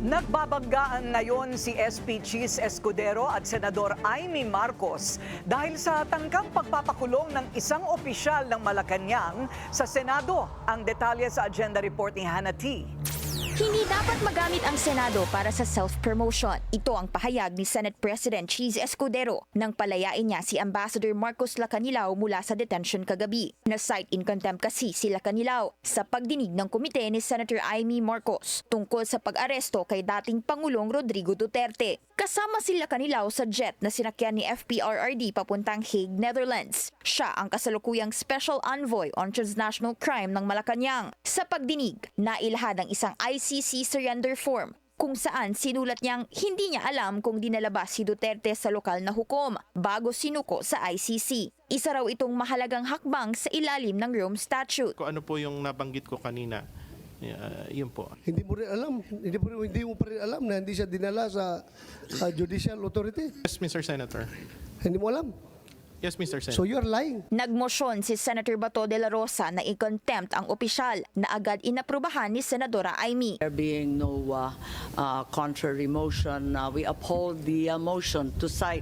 Nagbabanggaan ngayon si SP Chis Escudero at Senador Amy Marcos dahil sa tangkang pagpapakulong ng isang opisyal ng Malacanang sa Senado. Ang detalye sa agenda report ni Hannah T. Hindi dapat magamit ang Senado para sa self-promotion. Ito ang pahayag ni Senate President Chis Escudero nang palayain niya si Ambassador Marcos Lacanilao mula sa detention kagabi. Na-cite in contempt kasi si Lacanilao sa pagdinig ng komite ni Senator Amy Marcos tungkol sa pag-aresto kay dating Pangulong Rodrigo Duterte. Kasama si Lacanilao sa jet na sinakyan ni FPRRD papuntang Hague, Netherlands. Siya ang kasalukuyang Special Envoy on Transnational Crime ng Malacanang. Sa pagdinig, nailahad ang isang ICC surrender form kung saan sinulat niyang hindi niya alam kung dinalabas si Duterte sa lokal na hukom bago sinuko sa ICC. Isa raw itong mahalagang hakbang sa ilalim ng Rome Statute. Kung ano po yung nabanggit ko kanina, yun po. Hindi mo rin alam, hindi mo pa rin alam na hindi siya dinala sa judicial authority. Yes, Mr. Senator. Hindi mo alam. Yes, Mr. Senator. So you're lying. Nagmosyon si Senator Bato de la Rosa na i-contempt ang opisyal na agad inaprubahan ni Senadora Amy. There being no contrary motion, we uphold the motion to cite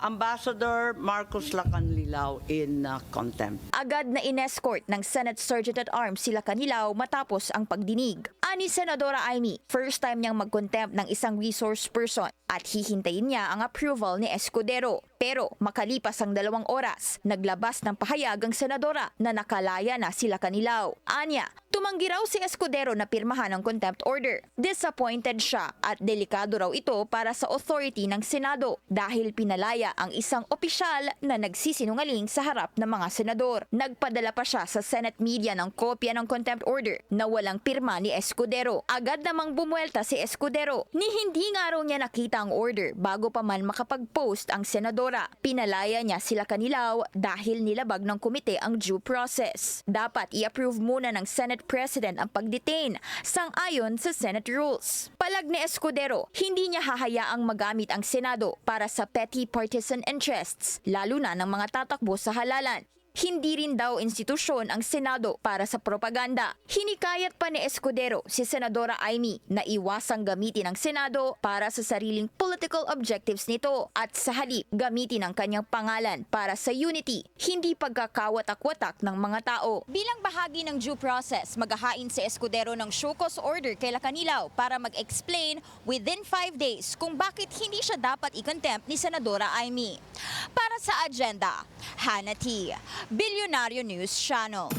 Ambassador Marcos Lacanilao in contempt. Agad na inescort ng Senate Sergeant at Arms si Lacanilao matapos ang pagdinig. Ani Senadora Amy, first time niyang mag-contempt ng isang resource person at hihintayin niya ang approval ni Escudero. Pero makalipas ang 2 oras, naglabas ng pahayag ang senadora na nakalaya na si Lacanilao. Anya, tumanggi raw si Escudero na pirmahan ang contempt order. Disappointed siya at delikado raw ito para sa authority ng Senado dahil pinalaya ang isang opisyal na nagsisinungaling sa harap ng mga senador. Nagpadala pa siya sa Senate media ng kopya ng contempt order na walang pirma ni Escudero. Agad namang bumuelta si Escudero ni hindi nga raw niya nakita ang order bago pa man makapag-post ang senadora. Pinalaya niya sila Lacanilao dahil nilabag ng komite ang due process. Dapat i-approve muna ng Senate President ang pag-detain sang-ayon sa Senate rules. Palag ni Escudero, hindi niya hahayaang magamit ang Senado para sa petty partisan interests, lalo na ng mga tatakbo sa halalan. Hindi rin daw institusyon ang Senado para sa propaganda. Hinikayat pa ni Escudero si Senadora Amy na iwasang gamitin ang Senado para sa sariling political objectives nito at sa halip gamitin ang kanyang pangalan para sa unity, hindi pagkakawatak-watak ng mga tao. Bilang bahagi ng due process, maghahain si Escudero ng show cause order kay Lacanilao para mag-explain within 5 days kung bakit hindi siya dapat i-contempt ni Senadora Amy. Para sa agenda, Hannah T. Bilyonaryo News Channel.